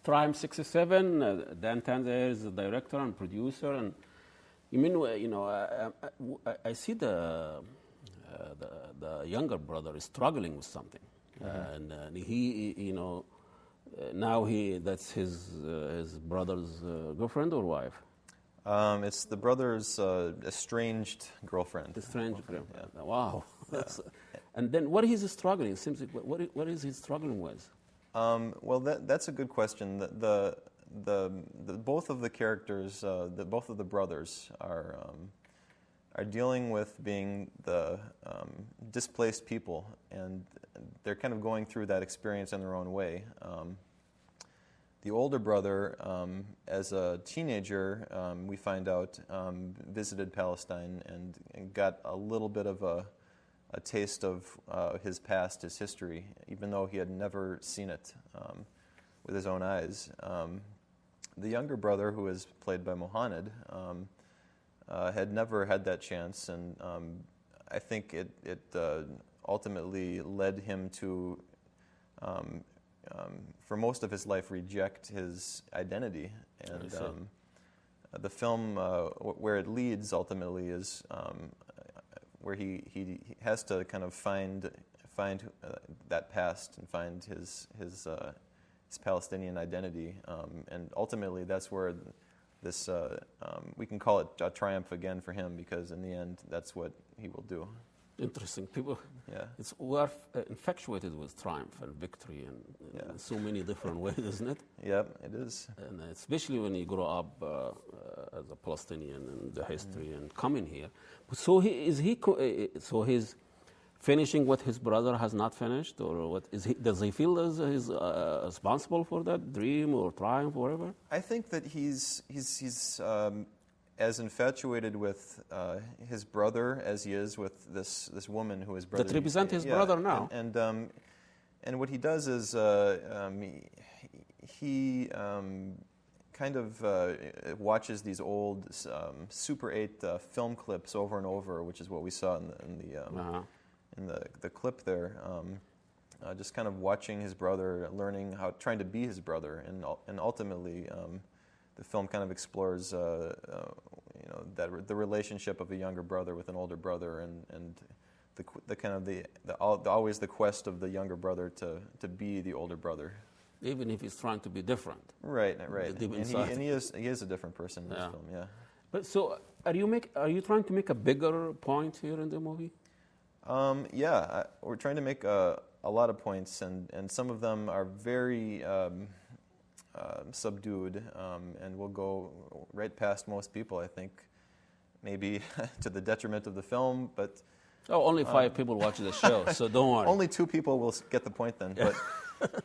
Triumph 67. Dan Tanz II is the director and producer. And you mean, I see the younger brother is struggling with something, and he, now that's his brother's girlfriend or wife. It's the brother's estranged girlfriend. Estranged girlfriend. Yeah. Wow. And then what is he struggling? It seems like what is he struggling with? Well, that's a good question. The both of the characters, both of the brothers are dealing with being the displaced people, and they're kind of going through that experience in their own way. The older brother, as a teenager, we find out, visited Palestine and got a little bit of a taste of his past, his history, even though he had never seen it with his own eyes. The younger brother, who is played by Mohamed, had never had that chance, and I think it ultimately led him to, for most of his life, reject his identity. And the film, where it leads ultimately, is where he has to kind of find that past and find his Palestinian identity, and ultimately that's where this we can call it a triumph again for him, because in the end that's what he will do. Interesting. People, yeah, we're infatuated with triumph and victory in so many different ways, isn't it? Yeah, it is. And especially when you grow up as a Palestinian and the history and coming here. So so he's finishing what his brother has not finished, or what is he? Does he feel as he's responsible for that dream or triumph, or whatever? I think that he's as infatuated with his brother as he is with this woman who is brother. That represents his brother now. And what he does is he kind of watches these old Super 8 film clips over and over, which is what we saw in the clip there. Just kind of watching his brother, learning trying to be his brother, and ultimately. The film kind of explores, the relationship of a younger brother with an older brother, and always the quest of the younger brother to be the older brother, even if he's trying to be different. Right. And he is a different person in this film. Yeah. But so, are you trying to make a bigger point here in the movie? We're trying to make a lot of points, and some of them are very. Subdued, and will go right past most people, I think, maybe to the detriment of the film, but... only 5 people watch the show, so don't worry. Only 2 people will get the point then, but,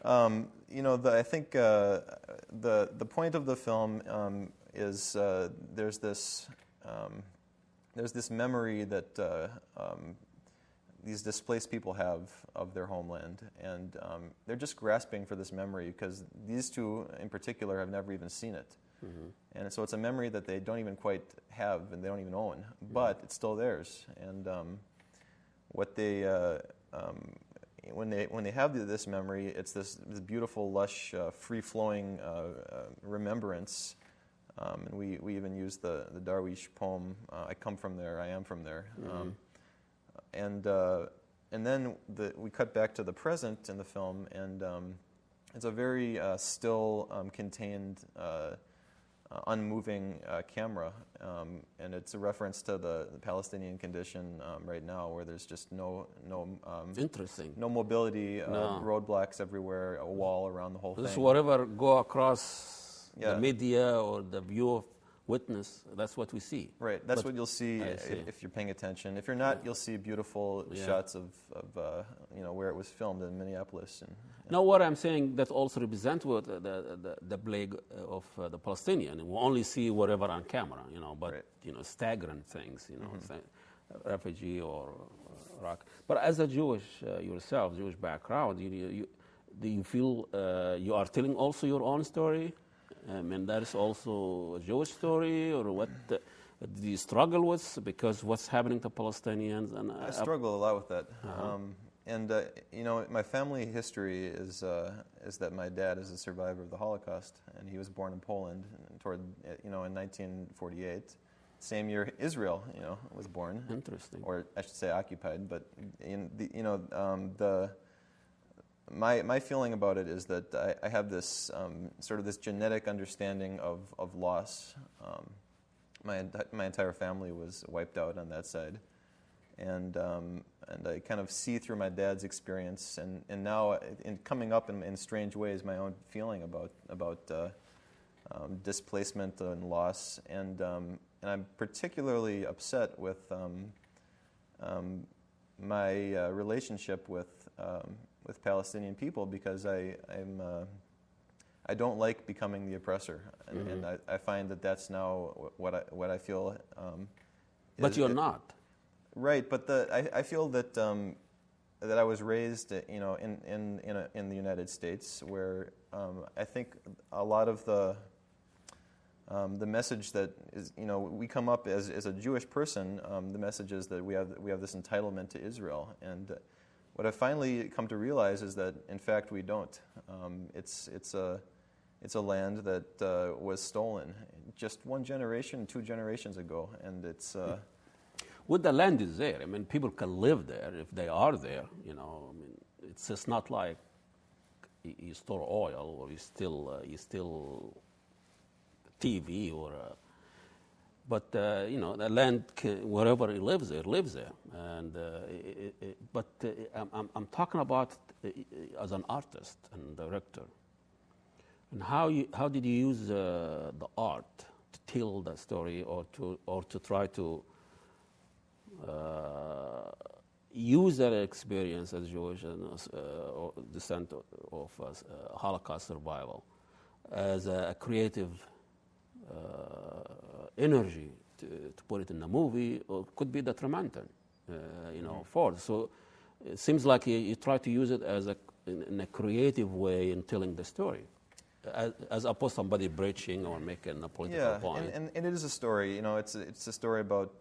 I think the point of the film is there's this memory that these displaced people have of their homeland, and they're just grasping for this memory because these 2 in particular have never even seen it. Mm-hmm. And so it's a memory that they don't even quite have and they don't even own, but it's still theirs. And what they when they have this memory, it's this beautiful, lush, free-flowing remembrance. And we even use the Darwish poem, "I come from there, I am from there." Mm-hmm. And then we cut back to the present in the film, and it's a very still, contained, unmoving camera, and it's a reference to the Palestinian condition right now, where there's just no interesting, no mobility, roadblocks everywhere, a wall around the whole thing. This whatever go across the media or the view of witness, that's what we see. Right, that's what you'll see if you're paying attention. If you're not, you'll see beautiful shots of where it was filmed in Minneapolis. Now, what I'm saying that also represents what the plague of the Palestinian. We only see whatever on camera, but staggering things, refugee or Iraq. But as a Jewish yourself, Jewish background, do you feel you are telling also your own story? And that is also a Jewish story, or what do you struggle with? Because what's happening to Palestinians? And I struggle a lot with that. you know, my family history is that my dad is a survivor of the Holocaust, and he was born in Poland in 1948. Same year Israel, you know, was born. Interesting. Or I should say occupied. But my feeling about it is that I have this sort of this genetic understanding of loss. My entire family was wiped out on that side, and I kind of see through my dad's experience, and now in coming up in strange ways, my own feeling about displacement and loss, and I'm particularly upset with my relationship with Palestinian people, because I don't like becoming the oppressor, and I find that that's now what I feel. But you're not. Right, but I feel that that I was raised, you know, in the United States, where I think a lot of the message that is, you know, we come up as a Jewish person, the message is that we have this entitlement to Israel, and what I finally come to realize is that in fact we don't. It's a land that was stolen just 1 generation, 2 generations ago, and it's. Well, the land is there. I mean, people can live there if they are there. You know, I mean, it's just not like you store oil or you still TV or. But you know, the land wherever it lives there. And I'm talking about as an artist and director. And how did you use the art to tell the story, or to try to use that experience as Jewish and or descent of Holocaust survival as a creative energy to put it in a movie, or it could be detrimental, you know, for. So it seems like you try to use it as in a creative way in telling the story, as opposed to somebody preaching or making a political point. And it is a story. You know, it's a story about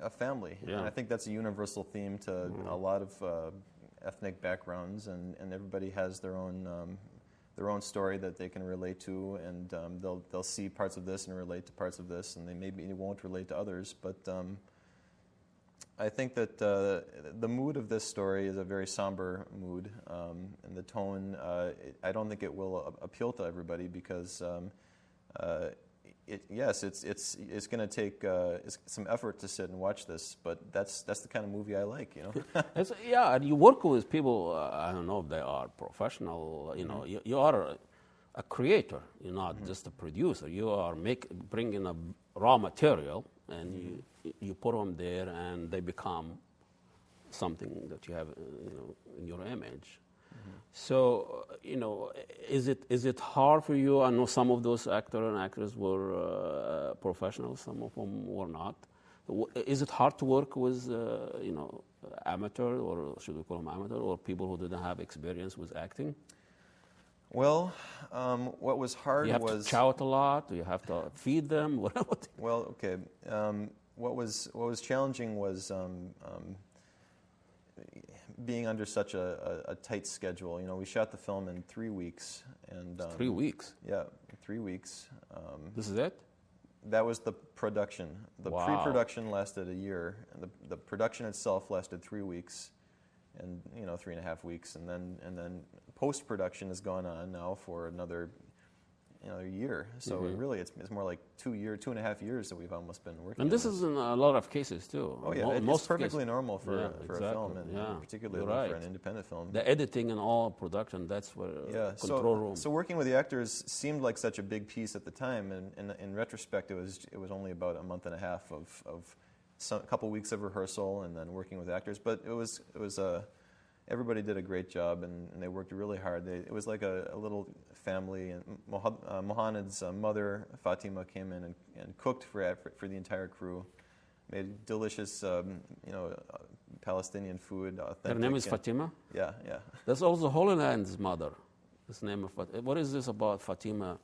a family, and I think that's a universal theme to a lot of ethnic backgrounds, and everybody has their own story that they can relate to, and they'll see parts of this and relate to parts of this, and they won't relate to others. But I think that the mood of this story is a very somber mood, and the tone. I don't think it will appeal to everybody, because it's going to take some effort to sit and watch this, but that's the kind of movie I like, you know. Yeah, and you work with people. I don't know if they are professional. You know, you are a creator. You're not just a producer. You are bringing a raw material, and you put them there, and they become something that you have, you know, in your image. So, you know, is it hard for you? I know some of those actors and actresses were professionals, some of them were not. Is it hard to work with, you know, amateur, or should we call them amateur, or people who didn't have experience with acting? Well, what was hard was... You have to shout a lot? Do you have to feed them? Well, okay. What was challenging was being under such a tight schedule. You know, we shot the film in 3 weeks. And 3 weeks? Yeah, 3 weeks. This is it? That was the production. The pre-production lasted a year. And the production itself lasted 3 weeks, and 3.5 weeks, and then post-production has gone on now for another year. So really, it's more like 2.5 years that we've almost been working. And this is in a lot of cases too. Oh yeah, it's perfectly normal for a film, and particularly for an independent film. The editing and all production, that's where control room. So working with the actors seemed like such a big piece at the time, and in retrospect, it was only about a month and a half of a couple weeks of rehearsal, and then working with actors. But it was everybody did a great job, and they worked really hard. It was like a little family, and Mohaned's mother, Fatima, came in and cooked for the entire crew, made delicious, Palestinian food. Authentic. Her name is Fatima? Yeah. That's also Holy Land's mother. This name of Fatima. What is this about Fatima